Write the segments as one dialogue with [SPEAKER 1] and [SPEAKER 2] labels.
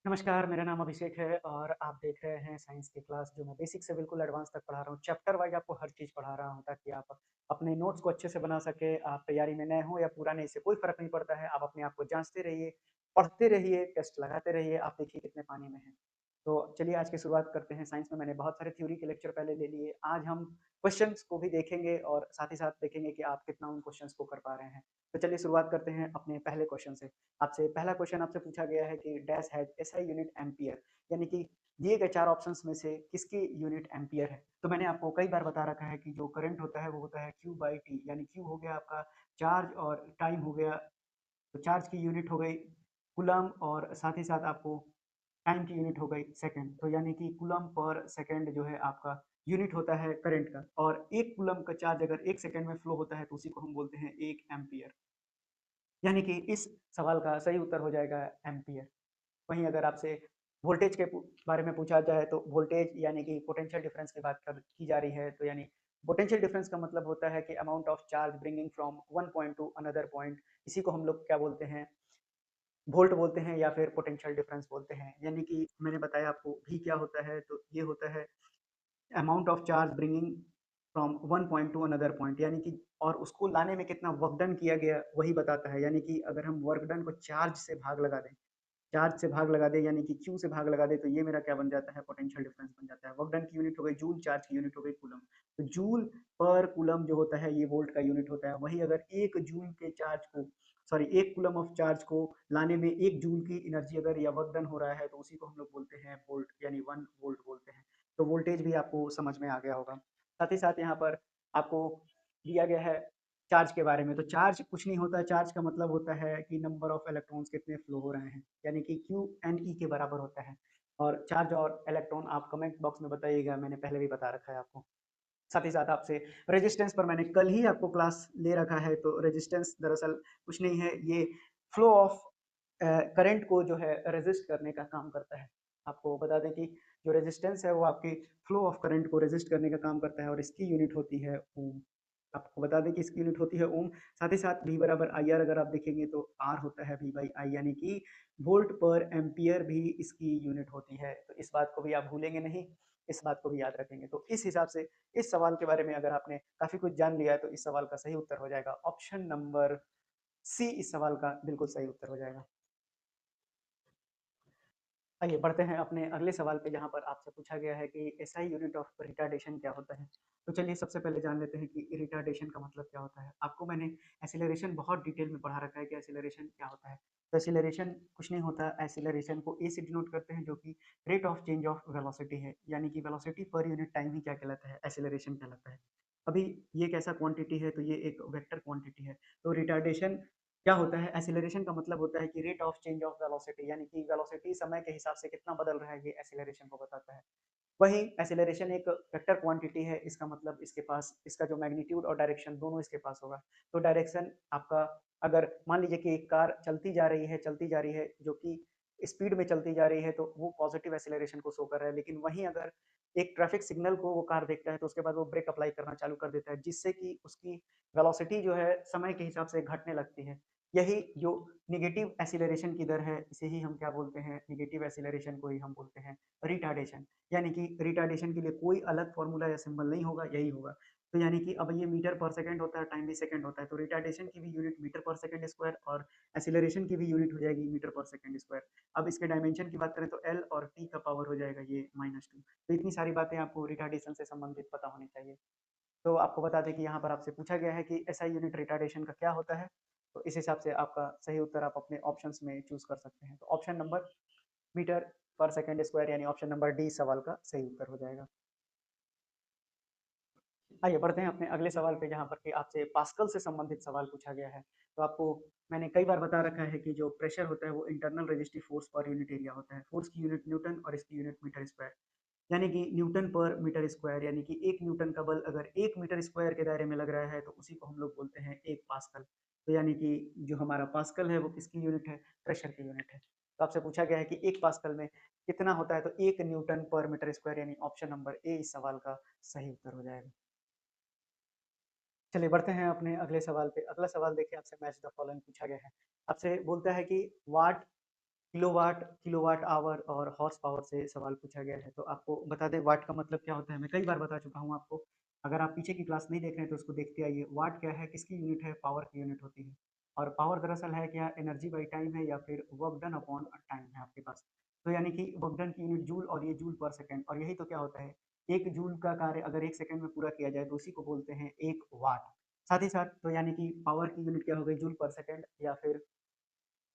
[SPEAKER 1] नमस्कार, मेरा नाम अभिषेक है और आप देख रहे हैं साइंस की क्लास जो मैं बेसिक से बिल्कुल एडवांस तक पढ़ा रहा हूँ। चैप्टर वाइज़ आपको हर चीज़ पढ़ा रहा हूँ ताकि आप अपने नोट्स को अच्छे से बना सकें। आप तैयारी में नए हों या पुराने, इससे कोई फ़र्क नहीं पड़ता है। आप अपने आप को जाँचते रहिए, पढ़ते रहिए, टेस्ट लगाते रहिए, आप देखिए कितने पानी में हैं। तो चलिए आज की शुरुआत करते हैं। साइंस में मैंने बहुत सारे थ्योरी के लेक्चर पहले ले लिए। आज हम क्वेश्चंस को भी देखेंगे और साथ ही साथ देखेंगे कि आप कितना उन क्वेश्चंस को कर पा रहे हैं। तो चलिए शुरुआत करते हैं अपने पहले क्वेश्चन से। आपसे पहला क्वेश्चन आपसे पूछा गया है कि dash has SI unit ampere, यानी कि दिए गए 4 ऑप्शंस में से किसकी यूनिट एम्पीयर है? तो मैंने आपको कई बार बता रखा है कि जो करंट होता है वो होता है Q बाई T, यानी Q हो गया आपका चार्ज और टाइम हो गया, तो चार्ज की यूनिट हो गई कूलम्ब और साथ ही साथ आपको टाइम की यूनिट हो गई सेकंड। तो यानी कि कूलम्ब पर सेकंड जो है आपका यूनिट होता है करंट का, और 1 कूलम्ब का चार्ज अगर 1 सेकंड में फ्लो होता है तो उसी को हम बोलते हैं 1 एम्पीयर। यानी कि इस सवाल का सही उत्तर हो जाएगा एम्पीयर। वहीं अगर आपसे वोल्टेज के बारे में पूछा जाए तो वोल्टेज यानी कि पोटेंशियल डिफरेंस की बात कर की जा रही है, तो यानी पोटेंशियल डिफरेंस का मतलब होता है कि amount of charge bringing from one point two another point. इसी को हम लोग क्या बोलते हैं, वोल्ट बोलते हैं या फिर पोटेंशियल डिफरेंस बोलते हैं। यानी कि मैंने बताया आपको भी क्या होता है, तो ये होता है amount of charge bringing from one point two another point, यानी कि और उसको लाने में कितना वर्क डन किया गया वही बताता है। यानी कि अगर हम वर्क डन को चार्ज से भाग लगा दें, चार्ज से भाग लगा दे यानी कि क्यू से भाग लगा दे, तो ये मेरा क्या बन जाता है, पोटेंशियल डिफरेंस बन जाता है। वर्क डन की यूनिट हो गई जूल, चार्ज की यूनिट हो गई कूलम। तो जूल पर कूलम जो होता है ये वोल्ट का यूनिट होता है। वही अगर एक जूल के चार्ज को, सॉरी, एक कूलम ऑफ चार्ज को लाने में एक जूल की एनर्जी अगर या वर्क डन हो रहा है तो उसी को हम लोग बोलते हैं वोल्ट, यानी 1 वोल्ट बोलते हैं। तो वोल्टेज भी आपको समझ में आ गया होगा। साथ ही साथ यहाँ पर आपको दिया गया है चार्ज के बारे में। तो चार्ज कुछ नहीं होता है, चार्ज का मतलब होता है कि नंबर ऑफ इलेक्ट्रॉन्स कितने फ्लो हो रहे हैं, यानी कि क्यू एन ई के बराबर होता है। और चार्ज और इलेक्ट्रॉन आप कमेंट बॉक्स में बताइएगा, मैंने पहले भी बता रखा है आपको। साथ ही साथ आपसे रेजिस्टेंस पर मैंने कल ही आपको क्लास ले रखा है। तो रेजिस्टेंस दरअसल कुछ नहीं है, ये फ्लो ऑफ करंट को जो है रेजिस्ट करने का काम करता है। आपको बता दें कि जो रेजिस्टेंस है वो आपकी फ्लो ऑफ करंट को रेजिस्ट करने का काम करता है और इसकी यूनिट होती है ओम। आपको बता दें कि इसकी यूनिट होती है ओम। साथ ही साथ V बराबर आई आर अगर आप देखेंगे तो R होता है V बाई आई, यानी कि वोल्ट पर एम्पियर भी इसकी यूनिट होती है। तो इस बात को भी आप भूलेंगे नहीं, इस बात को भी याद रखेंगे। तो इस हिसाब से इस सवाल के बारे में अगर आपने काफी कुछ जान लिया है तो इस सवाल का सही उत्तर हो जाएगा ऑप्शन नंबर सी। इस सवाल का बिल्कुल सही उत्तर हो जाएगा। आइए बढ़ते हैं अपने अगले सवाल पे, जहाँ पर आपसे पूछा गया है कि एसआई यूनिट ऑफ रिटार्डेशन क्या होता है। तो चलिए सबसे पहले जान लेते हैं कि रिटार्डेशन का मतलब क्या होता है। आपको मैंने एसिलरेशन बहुत डिटेल में पढ़ा रखा है कि एसिलरेशन क्या होता है। तो एसिलरेशन कुछ नहीं होता, एसिलरेशन को ए से डिनोट करते हैं, जो कि rate of change of velocity है। यानी कि वेलोसिटी पर यूनिट टाइम ही क्या कहलाता है, एसिलरेशन कहलाता है। अभी ये कैसा क्वांटिटी है, तो ये एक वेक्टर क्वांटिटी है। तो रिटार्डेशन क्या होता है, एसिलरेशन का मतलब होता है कि rate of change of velocity, यानी कि वेलोसिटी समय के हिसाब से कितना बदल रहा है, ये एसिलरेशन को बताता है। वही एसिलरेशन एक वेक्टर क्वांटिटी है, इसका मतलब इसके पास इसका जो मैग्नीट्यूड और डायरेक्शन दोनों इसके पास होगा। तो डायरेक्शन आपका, अगर मान लीजिए कि एक कार चलती जा रही है जो कि स्पीड में चलती जा रही है, तो वो पॉजिटिव एसिलरेशन को शो कर रहा है। लेकिन वहीं अगर एक ट्रैफिक सिग्नल को वो कार देखता है तो उसके बाद वो ब्रेक अप्लाई करना चालू कर देता है, जिससे कि उसकी वेलोसिटी जो है समय के हिसाब से घटने लगती है। यही जो नेगेटिव एसिलरेशन की दर है, इसे ही हम क्या बोलते हैं, नेगेटिव एसिलरेशन को ही हम बोलते हैं रिटार्डेशन। यानी कि रिटार्डेशन के लिए कोई अलग फॉर्मूला या सिंबल नहीं होगा, यही होगा। तो यानी कि अब ये मीटर पर सेकंड होता है, टाइम भी सेकंड होता है, तो रिटार्डेशन की भी यूनिट मीटर पर सेकंड स्क्वायर और एसिलरेशन की भी यूनिट हो जाएगी मीटर पर सेकंड स्क्वायर। अब इसके डायमेंशन की बात करें तो एल और टी का पावर हो जाएगा ये -2। तो इतनी सारी बातें आपको रिटार्डेशन से संबंधित पता होनी चाहिए। तो आपको बता दें कि यहाँ पर आपसे पूछा गया है कि एसआई यूनिट रिटार्डेशन का क्या होता है। तो इस हिसाब से आपका सही उत्तर आप अपने ऑप्शंस में चूज कर सकते हैं। तो ऑप्शन नंबर मीटर पर सेकंड स्क्वायर, यानी ऑप्शन नंबर डी सवाल का सही उत्तर हो जाएगा। आइए बढ़ते हैं अपने अगले सवाल पे, जहाँ पर कि आपसे पास्कल से संबंधित सवाल पूछा गया है। तो आपको मैंने कई बार बता रखा है कि जो प्रेशर होता है वो internal resistive force per unit area होता है। फोर्स की यूनिट न्यूटन और इसकी यूनिट मीटर स्क्वायर, यानी कि न्यूटन पर मीटर स्क्वायर, यानी कि एक न्यूटन का बल अगर एक मीटर स्क्वायर के दायरे में लग रहा है तो उसी को हम लोग बोलते हैं एक पास्कल। तो यानी कि जो हमारा पास्कल है वो किसकी यूनिट है, प्रेशर की यूनिट है। तो आपसे पूछा गया है कि एक पास्कल में कितना होता है, तो एक न्यूटन पर मीटर स्क्वायर, यानी ऑप्शन नंबर ए इस सवाल का सही उत्तर हो जाएगा। चलिए बढ़ते हैं अपने अगले सवाल पे। अगला सवाल देखिए, आपसे मैच द फॉलोइंग पूछा गया है। आपसे बोलता है कि वाट किलोवाट, किलोवाट आवर और हॉर्स पावर से सवाल पूछा गया है। तो आपको बता दें वाट का मतलब क्या होता है, मैं कई बार बता चुका हूँ आपको। अगर आप पीछे की क्लास नहीं देख रहे हैं तो उसको देखते आइए। वाट क्या है, किसकी यूनिट है, पावर की यूनिट होती है। और पावर दरअसल है क्या, एनर्जी बाई टाइम है या फिर वर्क डन अपॉन टाइम है आपके पास। तो यानी कि वर्क डन की यूनिट जूल और ये जूल पर सेकंड, और यही तो क्या होता है, एक जूल का कार्य अगर 1 सेकंड में पूरा किया जाए तो उसी को बोलते हैं 1 वाट। साथ ही साथ तो यानी कि पावर की यूनिट क्या हो गई, जूल पर सेकंड, या फिर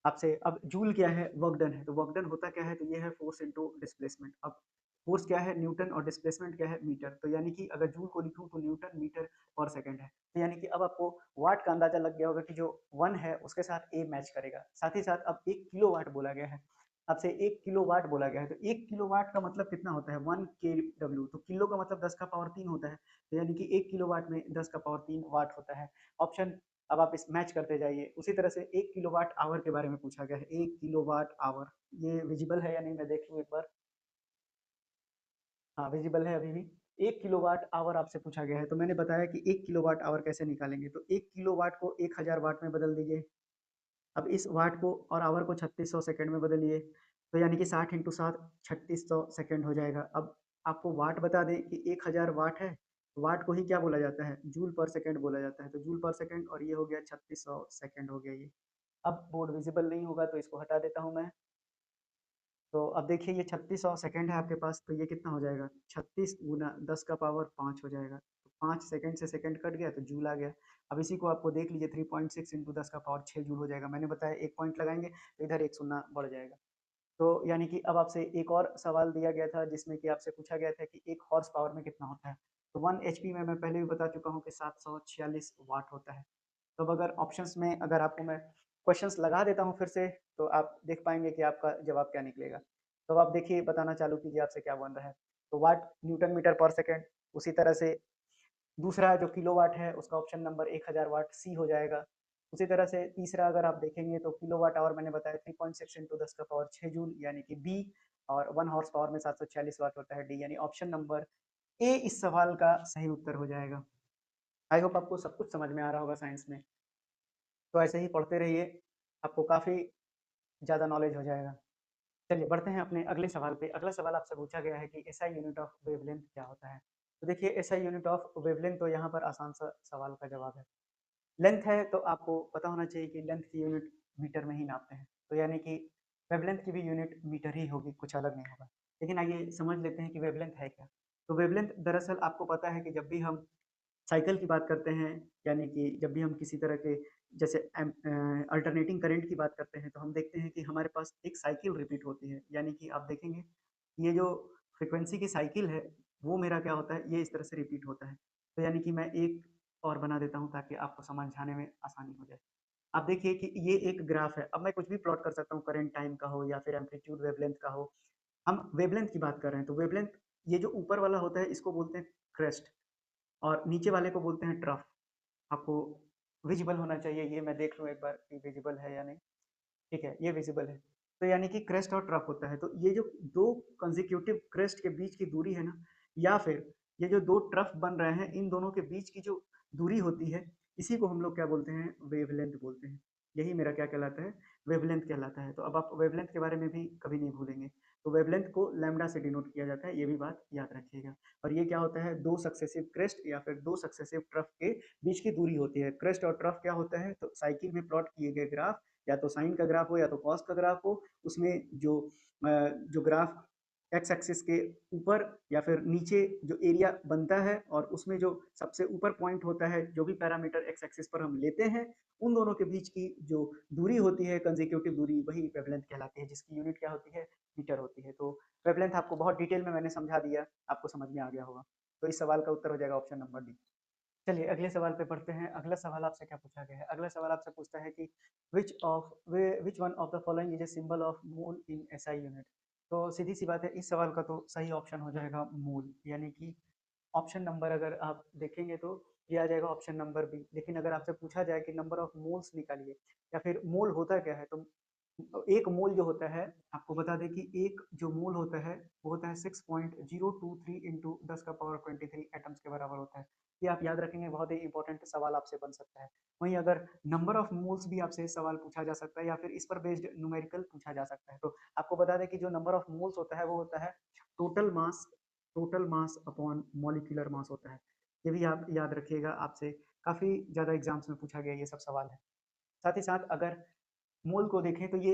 [SPEAKER 1] आपसे अब जूल क्या है, वर्क डन है। तो वर्क डन होता क्या है, तो ये है फोर्स इनटू डिस्प्लेसमेंट। अब फोर्स क्या है, न्यूटन, और डिस्प्लेसमेंट क्या है, मीटर। तो यानी कि अगर जूल को लिखूं तो न्यूटन मीटर पर सेकंड है। तो यानी कि अब आपको वाट का अंदाजा लग गया होगा कि जो 1 है उसके साथ ए मैच करेगा। साथ ही साथ अब 1 किलोवाट बोला गया है, आपसे 1 किलोवाट बोला गया है। तो 1 किलोवाट का मतलब कितना होता है, 1 kW। तो किलो का मतलब 10 का पावर 3 होता है। तो यानी कि 1 किलोवाट में 10 का पावर 3 वाट होता है। ऑप्शन, अब आप इस मैच करते जाइए। उसी तरह से 1 किलोवाट आवर के बारे में पूछा गया है। 1 किलोवाट आवर, ये विजिबल है या नहीं मैं देख लूँ एक बार। हाँ, विजिबल है अभी भी। 1 किलोवाट आवर आपसे पूछा गया है, तो मैंने बताया कि 1 किलोवाट आवर कैसे निकालेंगे। तो 1 किलोवाट को 1000 वाट में बदल दीजिए। अब इस वाट को और आवर को 3600 सेकंड में बदलिए। तो यानी कि 60 इंटू 7 3600 सेकंड हो जाएगा। अब आपको वाट बता दें कि 1000 वाट है। वाट को ही क्या बोला जाता है, जूल पर सेकंड बोला जाता है। तो जूल पर सेकंड, और ये हो गया 3600 सेकंड हो गया ये। अब बोर्ड विजिबल नहीं होगा तो इसको हटा देता हूँ मैं। तो अब देखिए ये 3600 सेकंड है आपके पास, तो ये कितना हो जाएगा, 36 गुना 10 का पावर 5 हो जाएगा। तो 5 सेकंड से सेकंड कट गया तो जूल आ गया। अब इसी को आपको देख लीजिए, 3.6 इंटू 10 का पावर 6 जूल हो जाएगा। मैंने बताया एक पॉइंट लगाएंगे तो इधर एक शून्य बढ़ जाएगा। तो यानी कि अब आपसे एक और सवाल दिया गया था जिसमें कि आपसे पूछा गया था कि एक हॉर्स पावर में कितना होता है। तो 1 HP में मैं पहले भी बता चुका हूँ कि 746 वाट होता है। तो अब अगर ऑप्शंस में अगर आपको मैं क्वेश्चंस लगा देता हूँ फिर से, तो आप देख पाएंगे कि आपका जवाब क्या निकलेगा। तो आप देखिए, बताना चालू कीजिए आपसे क्या बन रहा है। तो वाट न्यूटन मीटर पर सेकंड, उसी तरह से दूसरा जो किलोवाट है उसका ऑप्शन नंबर 1000 वाट सी हो जाएगा। उसी तरह से तीसरा अगर आप देखेंगे तो किलोवाट आवर मैंने बताया 3.6 इंटू 10 का पावर 6 जूल यानी कि बी। और 1 हॉर्स पावर में 746 वाट होता है, डी। यानी ऑप्शन नंबर ए इस सवाल का सही उत्तर हो जाएगा। आई होप आपको सब कुछ समझ में आ रहा होगा साइंस में। तो ऐसे ही पढ़ते रहिए, आपको काफ़ी ज़्यादा नॉलेज हो जाएगा। चलिए बढ़ते हैं अपने अगले सवाल पे। अगला सवाल आपसे पूछा गया है कि एसआई यूनिट ऑफ वेवलेंथ क्या होता है। तो देखिए एसआई यूनिट ऑफ वेवलेंथ, तो यहाँ पर आसान सा सवाल का जवाब है। लेंथ है तो आपको पता होना चाहिए कि लेंथ की यूनिट मीटर में ही नापते हैं। तो यानी कि वेवलेंथ की भी यूनिट मीटर ही होगी, कुछ अलग नहीं होगा। लेकिन आइए समझ लेते हैं कि वेवलेंथ है क्या। तो वेवलेंथ दरअसल आपको पता है कि जब भी हम साइकिल की बात करते हैं, यानी कि जब भी हम किसी तरह के जैसे अल्टरनेटिंग करंट की बात करते हैं तो हम देखते हैं कि हमारे पास एक साइकिल रिपीट होती है। यानी कि आप देखेंगे ये जो फ्रीक्वेंसी की साइकिल है वो मेरा क्या होता है, ये इस तरह से रिपीट होता है। तो यानी कि मैं एक और बना देता हूँ ताकि आपको समझाने में आसानी हो जाए। आप देखिए कि ये एक ग्राफ है। अब मैं कुछ भी प्लॉट कर सकता हूँ, करंट टाइम का हो या फिर एम्पलीट्यूड वेवलेंथ का हो। हम वेवलेंथ की बात कर रहे हैं तो वेवलेंथ, ये जो ऊपर वाला होता है इसको बोलते हैं क्रेस्ट, और नीचे वाले को बोलते हैं ट्रफ। आपको विजिबल होना चाहिए, ये मैं देख लूँ एक बार कि विजिबल है या नहीं। ठीक है, ये विजिबल है। तो यानी कि क्रेस्ट और ट्रफ होता है। तो ये जो दो कंसेक्यूटिव क्रेस्ट के बीच की दूरी है ना, या फिर ये जो दो ट्रफ बन रहे हैं इन दोनों के बीच की जो दूरी होती है, इसी को हम लोग क्या बोलते हैं, वेवलेंथ बोलते हैं। यही मेरा क्या कहलाता है, वेवलेंथ कहलाता है। तो अब आप वेवलेंथ के बारे में भी कभी नहीं भूलेंगे। तो वेवलेंथ को लैम्डा से डिनोट किया जाता है, ये भी बात याद रखिएगा। और ये क्या होता है, दो सक्सेसिव क्रेस्ट या फिर दो सक्सेसिव ट्रफ के बीच की दूरी होती है। क्रेस्ट और ट्रफ क्या होता है, तो साइकिल में प्लॉट किए गए ग्राफ, या तो साइन का ग्राफ हो या तो कॉस का ग्राफ हो, उसमें जो ग्राफ एक्स एक्सिस के ऊपर या फिर नीचे जो एरिया बनता है और उसमें जो सबसे ऊपर पॉइंट होता है, जो भी पैरामीटर एक्स एक्सिस पर हम लेते हैं, उन दोनों के बीच की जो दूरी होती है, कंसेक्यूटिव दूरी, वही वेवलेंथ कहलाती है, जिसकी यूनिट क्या होती है, मीटर होती है। तो वेवलेंथ आपको बहुत डिटेल में मैंने समझा दिया, आपको समझ में आ गया होगा। तो इस सवाल का उत्तर हो जाएगा ऑप्शन नंबर डी। चलिए अगले सवाल पे पढ़ते हैं। अगला सवाल आपसे क्या पूछा गया है, अगला सवाल आपसे पूछता है कि which one of the following is a symbol of mole in SI unit. तो सीधी सी बात है, इस सवाल का तो सही ऑप्शन हो जाएगा मोल। यानी कि ऑप्शन नंबर अगर आप देखेंगे तो ये आ जाएगा ऑप्शन नंबर बी। लेकिन अगर आपसे पूछा जाए कि नंबर ऑफ मोल्स निकालिए या फिर मोल होता क्या है, तो एक मोल जो होता है, आपको बता दें कि एक जो मोल होता है वो होता है 6.023 इंटू 10 का पावर 23 एटम्स के बराबर होता है। ये आप याद रखेंगे, बहुत ही इंपॉर्टेंट सवाल आपसे बन सकता है। वहीं अगर नंबर ऑफ मोल्स भी आपसे सवाल पूछा जा सकता है या फिर इस पर बेस्ड न्यूमेरिकल पूछा जा सकता है। तो आपको बता दें कि जो नंबर ऑफ मोल्स होता है वो होता है total mass, total mass upon molecular mass होता है। ये भी आप याद रखिएगा, आपसे काफी ज्यादा एग्जाम्स में पूछा गया ये सब सवाल है। साथ ही साथ अगर मोल को देखें तो ये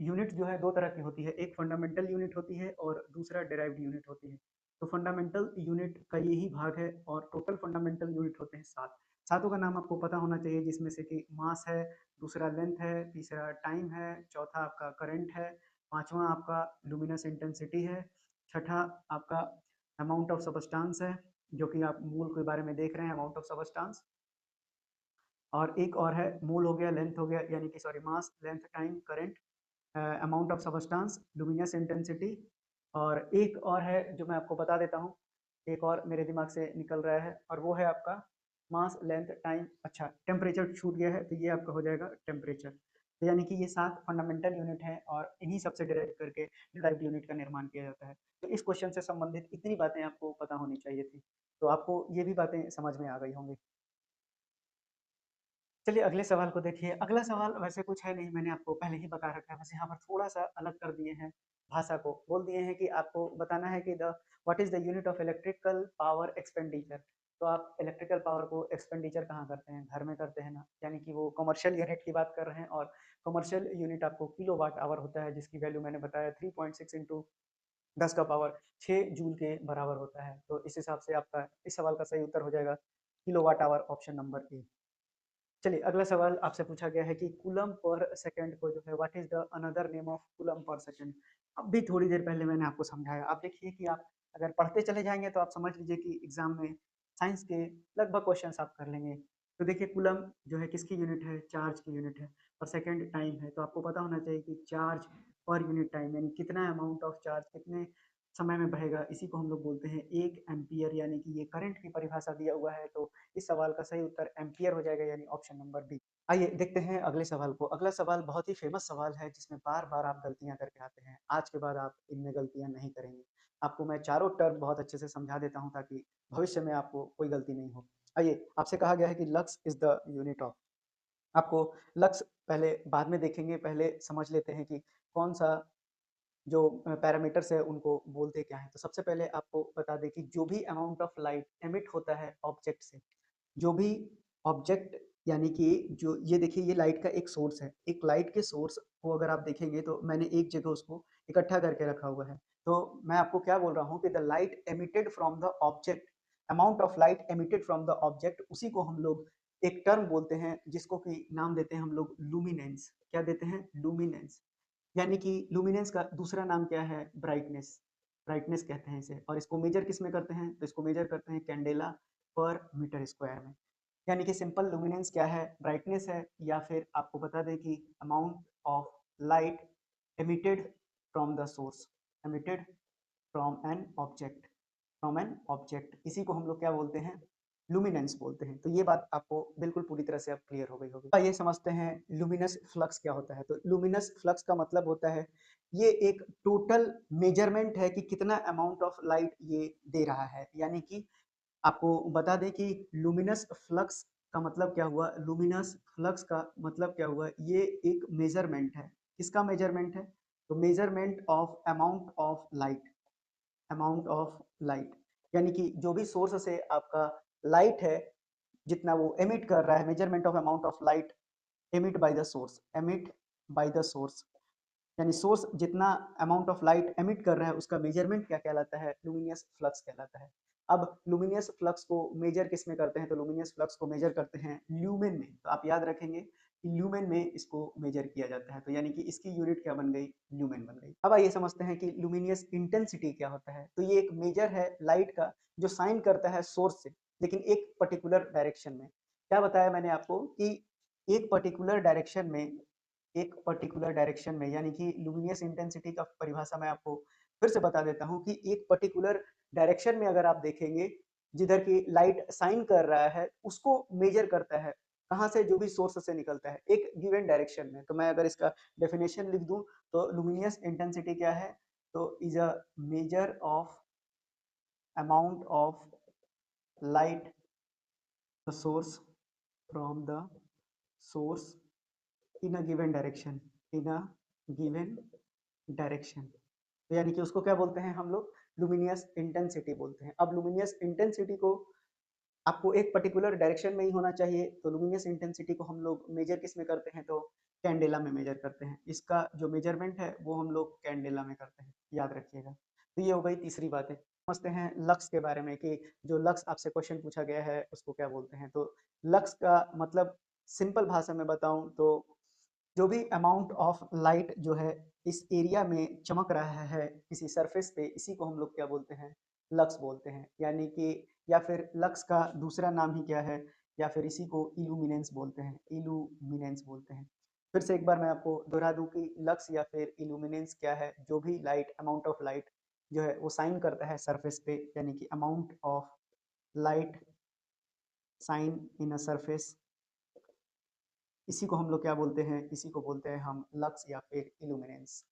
[SPEAKER 1] यूनिट जो है दो तरह की होती है, एक फंडामेंटल यूनिट होती है और दूसरा डेराइव्ड यूनिट होती है। तो फंडामेंटल यूनिट का यही भाग है और टोटल फंडामेंटल यूनिट होते हैं सात। सातों का नाम आपको पता होना चाहिए, जिसमें से कि मास है, दूसरा लेंथ है, तीसरा टाइम है, चौथा आपका करंट है, पांचवा आपका लुमिनस इंटेंसिटी है, छठा आपका अमाउंट ऑफ सबस्टांस है, जो कि आप मूल के बारे में देख रहे हैं, अमाउंट ऑफ सबस्टांस। और एक और है मूल हो गया, लेंथ हो गया, यानी कि sorry mass, length, time, current, amount of substance, luminous intensity. और एक और है जो मैं आपको बता देता हूँ, एक और मेरे दिमाग से निकल रहा है और वो है आपका मास, लेंथ, टाइम, अच्छा टेम्परेचर छूट गया है, तो ये आपका हो जाएगा टेम्परेचर। तो यानी कि ये सात फंडामेंटल यूनिट हैं और इन्हीं सबसे डिराइव करके डिराइव्ड यूनिट का निर्माण किया जाता है। तो इस क्वेश्चन से संबंधित इतनी बातें आपको पता होनी चाहिए थी, तो आपको ये भी बातें समझ में आ गई होंगी। चलिए अगले सवाल को देखिए। अगला सवाल वैसे कुछ है नहीं, मैंने आपको पहले ही बता रखा है, बस यहाँ पर थोड़ा-सा अलग कर दिए हैं भाषा को। बोल दिए हैं कि आपको बताना है कि the what is the unit of electrical power expenditure. तो आप इलेक्ट्रिकल पावर को एक्सपेंडिचर कहाँ करते हैं? घर में करते हैं ना, यानी कि वो कमर्शियल यूनिट की बात कर रहे हैं और कमर्शियल यूनिट आपको किलोवाट आवर होता है, जिसकी वैल्यू मैंने बताया 3.6 इंटू 10 का पावर 6 जूल के बराबर होता है। तो इस हिसाब से आपका इस सवाल का सही उत्तर हो जाएगा kilowatt hour, option number A. चलिए अगला सवाल आपसे पूछा गया है कि कूलम पर सेकंड को जो है what is the another name of coulomb per second. अब भी थोड़ी देर पहले मैंने आपको समझाया, आप देखिए कि आप अगर पढ़ते चले जाएंगे तो आप समझ लीजिए कि एग्जाम में साइंस के लगभग क्वेश्चंस आप कर लेंगे। तो देखिए कूलम जो है किसकी यूनिट है? चार्ज की यूनिट है। और सेकंड टाइम है, तो आपको पता होना चाहिए कि चार्ज पर यूनिट टाइम यानी कितना अमाउंट ऑफ चार्ज कितने समय में बहेगा, इसी को हम लोग बोलते हैं 1 एम्पियर, यानी कि ये करंट की परिभाषा दिया हुआ है। तो इस सवाल का सही उत्तर एम्पियर हो जाएगा, यानी ऑप्शन नंबर बी। आइए देखते हैं अगले सवाल को। अगला सवाल बहुत ही फेमस सवाल है जिसमें बार-बार आप गलतियाँ करके आते हैं। आज के बाद आप इनमें गलतियाँ नहीं करेंगे। आपको मैं चारों टर्म बहुत अच्छे से समझा देता हूँ ताकि भविष्य में आपको कोई गलती नहीं हो। आइए, आपसे कहा गया है कि lux is the unit of. आपको लक्स पहले बाद में देखेंगे, पहले समझ लेते हैं कि कौन-सा जो पैरामीटर्स है उनको बोलते क्या हैं। तो सबसे पहले आपको बता दें कि जो भी अमाउंट ऑफ लाइट एमिट होता है ऑब्जेक्ट से, जो भी ऑब्जेक्ट, यानी कि जो ये देखिए ये लाइट का एक सोर्स है। एक लाइट के सोर्स को अगर आप देखेंगे तो मैंने एक जगह उसको इकट्ठा करके रखा हुआ है। तो मैं आपको क्या बोल रहा हूँ कि the light emitted from the object, amount of light emitted from the object, उसी को हम लोग एक टर्म बोलते हैं जिसको कि नाम देते हैं हम लोग लुमिनेंस। क्या देते हैं? लुमिनेंस। यानी कि लुमिनेंस का दूसरा नाम क्या है? ब्राइटनेस। ब्राइटनेस कहते हैं इसे। और इसको मेजर किस में करते हैं? तो इसको मेजर करते हैं कैंडेला पर मीटर स्क्वायर में। यानी कि सिंपल लुमिनेंस क्या है? ब्राइटनेस है, या फिर आपको बता दें कि amount of light emitted from the source, emitted from an object, from an object, इसी को हम लोग क्या बोलते हैं? लुमिनेंस बोलते हैं। तो ये बात आपको बिल्कुल पूरी तरह से अब क्लियर हो गई होगी। आइए समझते हैं लुमिनस फ्लक्स क्या होता है। तो लुमिनस फ्लक्स का मतलब होता है, ये एक टोटल मेजरमेंट है कि कितना अमाउंट ऑफ लाइट ये दे रहा है। यानी कि आपको बता दें कि लुमिनस फ्लक्स का मतलब क्या हुआ? लुमिनस फ्लक्स का मतलब क्या हुआ? ये एक मेजरमेंट है। किसका मेजरमेंट है? तो measurement of amount of light, amount of light, यानी कि जो भी सोर्स से आपका लाइट है, जितना वो एमिट कर रहा है, measurement of amount of light emit by the source, emit by the source, यानी सोर्स जितना अमाउंट ऑफ लाइट एमिट कर रहा है उसका मेजरमेंट क्या कहलाता है? लुमिनियस फ्लक्स कहलाता है। अब लुमिनियस फ्लक्स को मेजर किस में करते हैं? तो लुमिनियस फ्लक्स को मेजर करते हैं ल्यूमेन में। तो आप याद रखेंगे कि ल्यूमेन में इसको मेजर किया जाता है। तो यानी कि इसकी यूनिट क्या बन गई? ल्यूमेन बन गई। अब आइए समझते हैं कि लुमिनियस इंटेंसिटी क्या होता है। तो ये एक मेजर है लाइट का जो साइन करता है सोर्स से, लेकिन एक पर्टिकुलर डायरेक्शन में। क्या बताया मैंने आपको कि एक पर्टिकुलर डायरेक्शन में, एक पर्टिकुलर डायरेक्शन में, यानी कि लुमिनियस इंटेंसिटी का परिभाषा मैं आपको फिर से बता देता हूँ कि एक पर्टिकुलर डायरेक्शन में अगर आप देखेंगे, जिधर की लाइट साइन कर रहा है उसको मेजर करता है। कहाँ से? जो भी सोर्स से निकलता है एक गिवन डायरेक्शन में। तो मैं अगर इसका डेफिनेशन लिख दूं तो लुमिनियस इंटेंसिटी क्या है? तो is a measure of amount of light the source from the source in a given direction, in a given direction. तो यानी कि उसको क्या बोलते हैं हम लोग? लुमिनियस इंटेंसिटी बोलते हैं। अब लुमिनियस इंटेंसिटी को आपको एक पर्टिकुलर डायरेक्शन में ही होना चाहिए, तो लुमिनियस इंटेंसिटी को हम लोग मेजर किस में करते हैं? तो कैंडेला में मेजर करते हैं। इसका जो मेजरमेंट है वो हम लोग कैंडेला में करते हैं, याद रखिएगा। तो ये हो गई तीसरी बात है। समझते हैं लक्स के बारे में कि जो लक्स आपसे क्वेश्चन पूछा गया है उसको क्या बोलते हैं। तो लक्स का मतलब सिंपल भाषा में बताऊं तो जो भी अमाउंट ऑफ लाइट जो है इस एरिया में चमक रहा है किसी सरफेस पे, इसी को हम लोग क्या बोलते हैं? लक्स बोलते हैं। यानी कि या फिर लक्स का दूसरा नाम ही क्या है? या फिर इसी को इल्यूमिनेंस बोलते हैं, इल्यूमिनेंस बोलते हैं। फिर से एक बार मैं आपको दोहरा दूं कि लक्स या फिर इल्यूमिनेंस क्या है? जो भी लाइट, अमाउंट ऑफ लाइट जो है वो साइन करता है सरफेस पे, यानी कि amount of light sign in a surface, इसी को हम लोग क्या बोलते हैं? इसी को बोलते हैं हम लक्स या फिर इल्यूमिनेंस।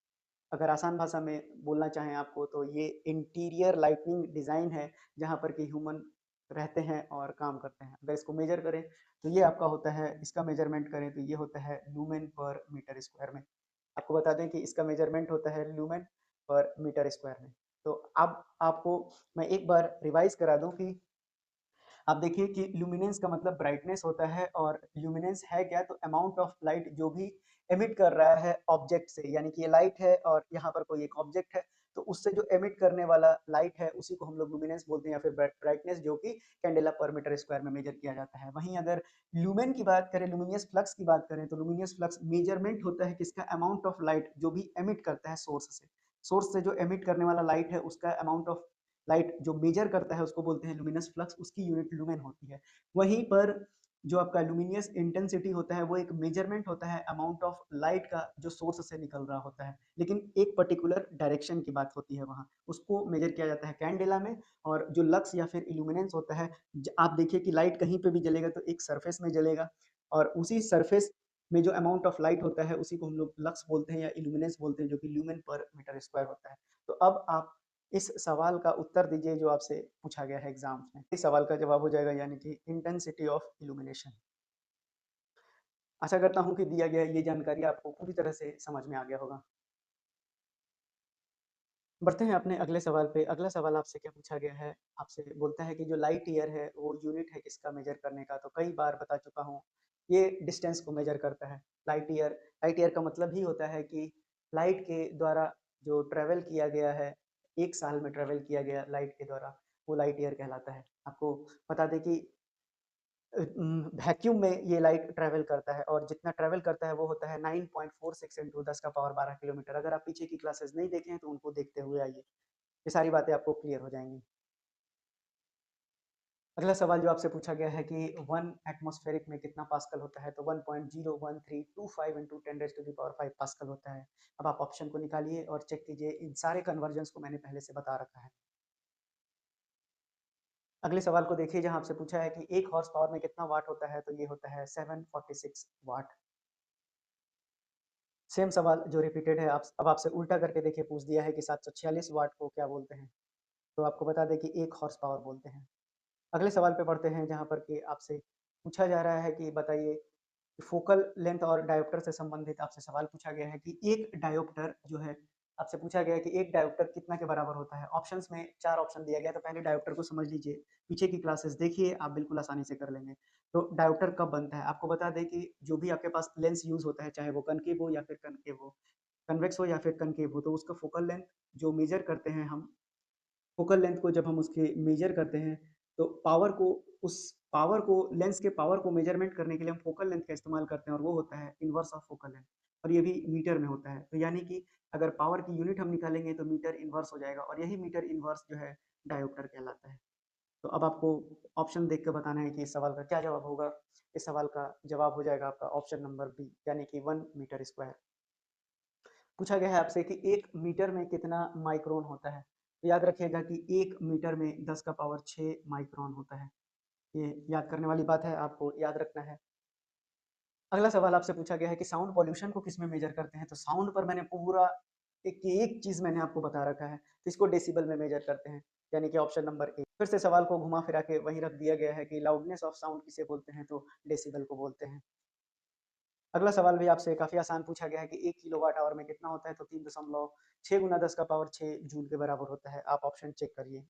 [SPEAKER 1] अगर आसान भाषा में बोलना चाहें आपको तो ये इंटीरियर लाइटनिंग डिजाइन है जहाँ पर कि ह्यूमन रहते हैं और काम करते हैं। अगर इसको मेजर करें तो ये आपका होता है, इसका मेजरमेंट करें तो ये होता है लूमेन पर मीटर स्क्वायर में। आपको बता दें कि इसका मेजरमेंट होता है लूमेन पर मीटर स्क्वायर में। तो अब आपको मैं एक बार रिवाइज करा दूं कि आप देखिए कि ल्यूमिनेंस का मतलब ब्राइटनेस होता है, और ल्यूमिनेंस है क्या? तो अमाउंट ऑफ लाइट जो भी एमिट कर रहा है ऑब्जेक्ट से, यानी कि ये लाइट है और यहाँ पर कोई एक ऑब्जेक्ट है, तो उससे जो एमिट करने वाला लाइट है उसी को हम लोग लुमिनेंस बोलते हैं, या फिर ब्राइटनेस, जो कि कैंडेला पर मीटर स्क्वायर में मेजर किया जाता है। वहीं अगर ल्यूमेन की बात करें, लुमिनियस फ्लक्स की बात करें, तो लुमिनियस फ्लक्स मेजरमेंट होता है किसका? अमाउंट ऑफ लाइट जो भी एमिट करता है सोर्स से। सोर्स से जो एमिट करने वाला लाइट है उसका अमाउंट ऑफ लाइट जो मेजर करता है उसको बोलते हैं लुमिनस फ्लक्स, उसकी यूनिट लुमेन होती है। वहीं पर जो आपका लुमिनियस इंटेंसिटी होता है वो एक मेजरमेंट होता है अमाउंट ऑफ लाइट का जो सोर्स से निकल रहा होता है, लेकिन एक पर्टिकुलर डायरेक्शन की बात होती है, वहाँ उसको मेजर किया जाता है कैंडेला में। और जो लक्स या फिर इल्यूमिनेंस होता है, आप देखिए कि लाइट कहीं पे भी जलेगा तो एक सरफेस में जलेगा, और उसी सरफेस में जो अमाउंट ऑफ लाइट होता है उसी को हम लोग लक्स बोलते हैं या इल्यूमिनेंस बोलते हैं, जो कि ल्यूमेन पर मीटर स्क्वायर होता है। तो अब आप इस सवाल का उत्तर दीजिए जो आपसे पूछा गया है एग्जाम्स में। इस सवाल का जवाब हो जाएगा यानी कि इंटेंसिटी ऑफ इल्यूमिनेशन। आशा करता हूँ कि दिया गया ये जानकारी आपको पूरी तरह से समझ में आ गया होगा। बढ़ते हैं अपने अगले सवाल पे। अगला सवाल आपसे क्या पूछा गया है? आपसे बोलता है कि जो लाइट ईयर है वो यूनिट है किसका मेजर करने का? तो कई बार बता चुका हूँ, ये डिस्टेंस को मेजर करता है। लाइट ईयर का मतलब ही होता है कि लाइट के द्वारा जो ट्रेवल किया गया है, एक साल में ट्रेवल किया गया लाइट के द्वारा, वो लाइट ईयर कहलाता है। आपको बता दें कि वैक्यूम में ये लाइट ट्रैवल करता है, और जितना ट्रैवल करता है वो होता है 9.46 इंटू 10 का पावर 12 किलोमीटर। अगर आप पीछे की क्लासेस नहीं देखे हैं तो उनको देखते हुए आइए, ये सारी बातें आपको क्लियर हो जाएंगी। अगला सवाल जो आपसे पूछा गया है कि वन एटमॉस्फेरिक में कितना पास्कल होता है? तो 1.01325 into 10 raise to the power 5 pascal होता है। अब आप ऑप्शन को निकालिए और चेक कीजिए, इन सारे कन्वर्जन्स को मैंने पहले से बता रखा है। अगले सवाल को देखिए जहां आपसे पूछा है कि एक हॉर्स पावर में कितना वाट होता है? तो ये होता है 746 वाट। सेम सवाल जो रिपीटेड है, आप अब आपसे उल्टा करके देखिए, पूछ दिया है कि 746 वाट को क्या बोलते हैं? तो आपको बता दें कि 1 हॉर्स पावर बोलते हैं। अगले सवाल पे बढ़ते हैं जहाँ पर कि आपसे पूछा जा रहा है कि बताइए, फोकल लेंथ और डायोप्टर से संबंधित आपसे सवाल पूछा गया है कि एक डायोप्टर जो है, आपसे पूछा गया है कि एक डायोप्टर कितना के बराबर होता है? ऑप्शंस में 4 ऑप्शन दिया गया है, तो पहले डायोप्टर को समझ लीजिए। पीछे की क्लासेस देखिए, आप बिल्कुल आसानी से कर लेंगे। तो डायोप्टर कब बनता है? आपको बता दें कि जो भी आपके पास लेंस यूज़ होता है, चाहे वो कनकेव हो या फिर कनकेव हो, कन्वेक्स हो या फिर कनकेव हो, तो उसका फोकल लेंथ जो मेजर करते हैं हम, फोकल लेंथ को जब हम उसके मेजर करते हैं तो पावर को, उस पावर को, लेंस के पावर को मेजरमेंट करने के लिए हम फोकल लेंथ का इस्तेमाल करते हैं, और वो होता है इनवर्स ऑफ फोकल लेंथ, और ये भी मीटर में होता है। तो यानी कि अगर पावर की यूनिट हम निकालेंगे तो मीटर इनवर्स हो जाएगा, और यही मीटर इनवर्स जो है डायोप्टर कहलाता है। तो अब आपको ऑप्शन देख के बताना है कि इस सवाल का क्या जवाब होगा। इस सवाल का जवाब हो जाएगा आपका ऑप्शन नंबर बी, यानी कि 1 मीटर स्क्वायर। पूछा गया है आपसे कि 1 मीटर में कितना माइक्रोन होता है? तो याद रखिएगा कि 1 मीटर में 10 का पावर 6 माइक्रोन होता है। ये याद करने वाली बात है, आपको याद रखना है। अगला सवाल आपसे पूछा गया है कि साउंड पॉल्यूशन को किसमें मेजर करते हैं? तो साउंड पर मैंने पूरा एक चीज़ मैंने आपको बता रखा है, तो इसको डेसिबल में मेजर करते हैं, यानी कि ऑप्शन नंबर ए। फिर से सवाल को घुमा-फिरा के वहीं रख दिया गया है कि लाउडनेस ऑफ साउंड किसे बोलते हैं? तो डेसिबल को बोलते हैं। अगला सवाल भी आपसे काफ़ी आसान पूछा गया है कि 1 किलोवाट आवर में कितना होता है? तो 3.6 गुना 10 का पावर 6 जूल के बराबर होता है। आप ऑप्शन चेक करिए।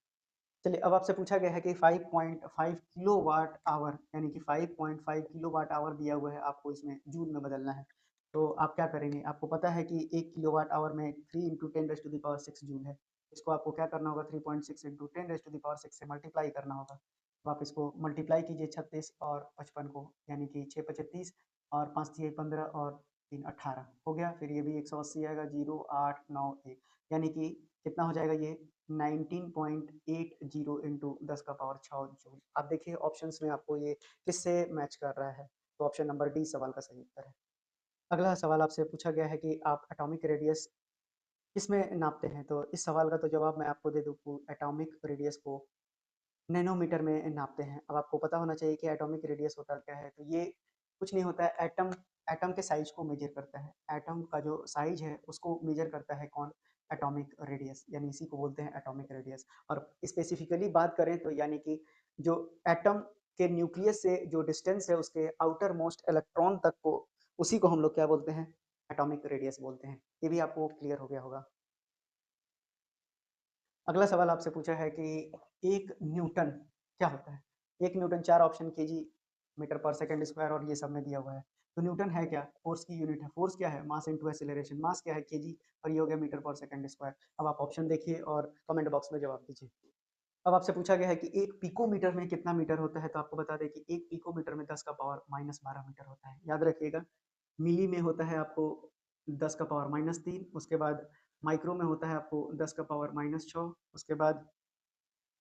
[SPEAKER 1] चलिए, अब आपसे पूछा गया है कि 5.5 किलोवाट आवर यानी कि 5.5 किलोवाट आवर दिया हुआ है, आपको इसमें जूल में बदलना है। तो आप क्या करेंगे? आपको पता है कि 1 किलोवाट आवर में 3 into 10 raise to the power 6 joule है। इसको आपको क्या करना होगा? 3.6 into 10 raise to the power 6 से मल्टीप्लाई करना होगा। तो आप इसको मल्टीप्लाई कीजिए 36 और 55 को, यानी कि 6 पचे 30 और 5 तिये 15 और 3 18 हो गया। फिर ये भी 180 आएगा, 0 8 9 1 यानी कि कितना हो जाएगा ये? 19.80 इंटू 10 का पावर 6 जूल। आप देखिए ऑप्शंस में आपको ये किससे मैच कर रहा है? तो ऑप्शन नंबर डी सवाल का सही उत्तर है। अगला सवाल आपसे पूछा गया है कि आप एटॉमिक रेडियस किसमें नापते हैं? तो इस सवाल का तो जवाब मैं आपको दे दूँ कि एटॉमिक रेडियस को नैनोमीटर में नापते हैं। अब आपको पता होना चाहिए कि एटॉमिक रेडियस होता क्या है? तो ये कुछ नहीं होता है, एटम एटम के साइज़ को मेज़र करता है। एटम का जो साइज़ है उसको मेज़र करता है कौन? एटॉमिक रेडियस, यानी इसी को बोलते हैं एटॉमिक रेडियस। और स्पेसिफिकली बात करें तो यानी कि जो एटम के न्यूक्लियस से जो डिस्टेंस है उसके आउटर मोस्ट इलेक्ट्रॉन तक को, उसी को हम लोग क्या बोलते हैं? एटॉमिक रेडियस बोलते हैं। ये भी आपको क्लियर हो गया होगा। अगला सवाल आपसे पूछा है कि 1 न्यूटन क्या होता है? 1 न्यूटन 4 ऑप्शन केजी, मीटर पर सेकंड स्क्वायर और ये सब में दिया हुआ है। तो न्यूटन है क्या? फ़ोर्स की यूनिट है। फ़ोर्स क्या है? Mass into acceleration. मास क्या है? केजी और ये हो गया मीटर पर सेकंड स्क्वायर। अब आप ऑप्शन देखिए और कमेंट बॉक्स में जवाब दीजिए। अब आपसे पूछा गया है कि 1 पिकोमीटर में कितना मीटर होता है? तो आपको बता दें कि 1 पिकोमीटर में 10 का पावर -12 मीटर होता है। याद रखिएगा, मिली में होता है आपको 10 का पावर -3, उसके बाद माइक्रो में होता है आपको 10 का पावर -6, उसके बाद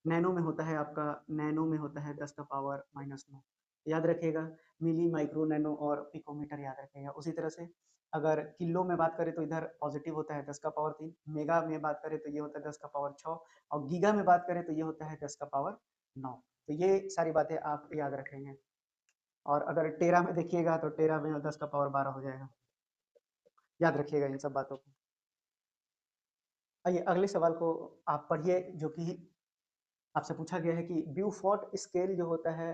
[SPEAKER 1] नैनो में होता है आपका, नैनो में होता है 10 का पावर -9। याद रखिएगा, मिली, माइक्रो, नैनो और पिकोमीटर याद रखिएगा। उसी तरह से अगर किलो में बात करें तो इधर पॉजिटिव होता है 10 का पावर 3, मेगा में बात करें तो ये होता है 10 का पावर 6 और गीगा में बात करें तो ये होता है 10 का पावर 9। तो ये सारी बातें आप याद रखेंगे। और अगर टेरा में देखिएगा तो टेरा में 10 का पावर 12 हो जाएगा। याद रखिएगा इन सब बातों को। आइए अगले सवाल को आप पढ़िए, जो कि आपसे पूछा गया है कि ब्यूफोर्ट स्केल जो होता है,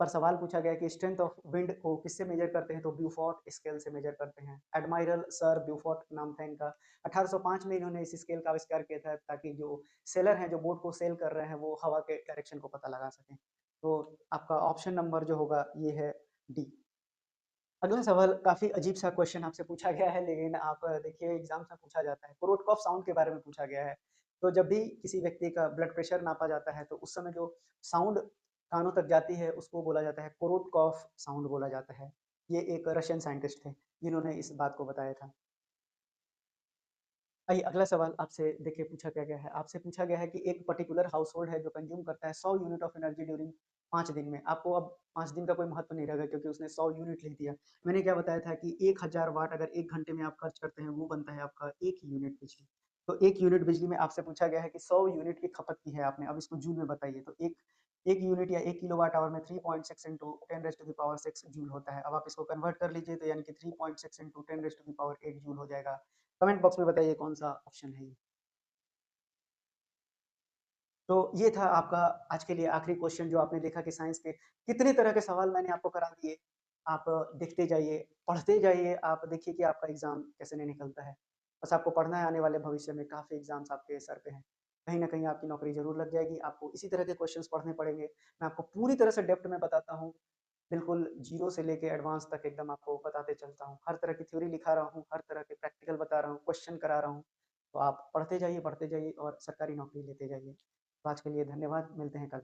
[SPEAKER 1] पर सवाल पूछा गया है कि स्ट्रेंथ ऑफ विंड को किससे मेजर करते हैं? तो ब्यूफोर्ट स्केल से मेजर करते हैं। एडमायरल सर ब्यूफोर्ट नाम था इनका। 1805 में इन्होंने इस स्केल का आविष्कार किया था, ताकि जो सेलर हैं, जो बोट को सेल कर रहे हैं, वो हवा के डायरेक्शन को पता लगा सकें। तो आपका ऑप्शन नंबर जो होगा ये है डी। अगला सवाल काफ़ी अजीब-सा क्वेश्चन आपसे पूछा गया है, लेकिन आप देखिए एग्ज़ाम्स में पूछा जाता है। कोरोटकॉफ साउंड के बारे में पूछा गया है। तो जब भी किसी व्यक्ति का ब्लड प्रेशर नापा जाता है, तो उस समय जो साउंड कानों तक जाती है, उसको बोला जाता है कोरोटकॉफ साउंड बोला जाता है। ये एक रशियन साइंटिस्ट थे, जिन्होंने इस बात को बताया था। आइए अगला सवाल आपसे देखिए पूछा क्या गया है। आपसे पूछा गया है कि एक पर्टिकुलर हाउसहोल्ड है जो कंज़्यूम करता है 100 यूनिट ऑफ एनर्जी ड्यूरिंग 5 दिन में। आपको अब 5 दिन का कोई महत्व नहीं रहेगा, क्योंकि उसने 100 यूनिट लिख दिया। मैंने क्या बताया था कि 1000 वाट अगर 1 घंटे में आप खर्च करते हैं, वो बनता है आपका 1 यूनिट बिजली। तो 1 यूनिट बिजली में आपसे पूछा गया है कि 100 यूनिट की खपत की है आपने, अब इसको जूल में बताइए। तो 1 यूनिट या 1 किलोवाट आवर में 3.6 into 10 raise to the power 6 joule होता है। अब आप इसको कन्वर्ट कर लीजिए, तो यानी कि 3.6 into 10 raise to the power 8 joule हो जाएगा। कमेंट बॉक्स में बताइए कौन-सा ऑप्शन है ये? तो ये था आपका आज के लिए आखिरी क्वेश्चन, जो आपने देखा कि साइंस के कितने तरह के सवाल मैंने आपको करा दिए। आप देखते जाइए, पढ़ते जाइए, आप देखिए कि आपका एग्ज़ाम कैसे नहीं निकलता है। बस आपको पढ़ना है, आने वाले भविष्य में काफ़ी एग्ज़ाम्स आपके सर पे हैं। कहीं न कहीं आपकी नौकरी ज़रूर लग जाएगी, आपको इसी तरह के क्वेश्चन्स पढ़ने पड़ेंगे। मैं आपको पूरी तरह से डेप्थ में बताता हूँ, बिल्कुल ज़ीरो से लेके एडवांस तक एकदम आपको बताते चलता हूँ। हर तरह की थ्योरी लिखा रहा हूँ, हर तरह के प्रैक्टिकल बता रहा हूँ, क्वेश्चन करा रहा हूँ। तो आप पढ़ते जाइए और सरकारी नौकरी लेते जाइए। तो आज के लिए धन्यवाद, मिलते हैं कल।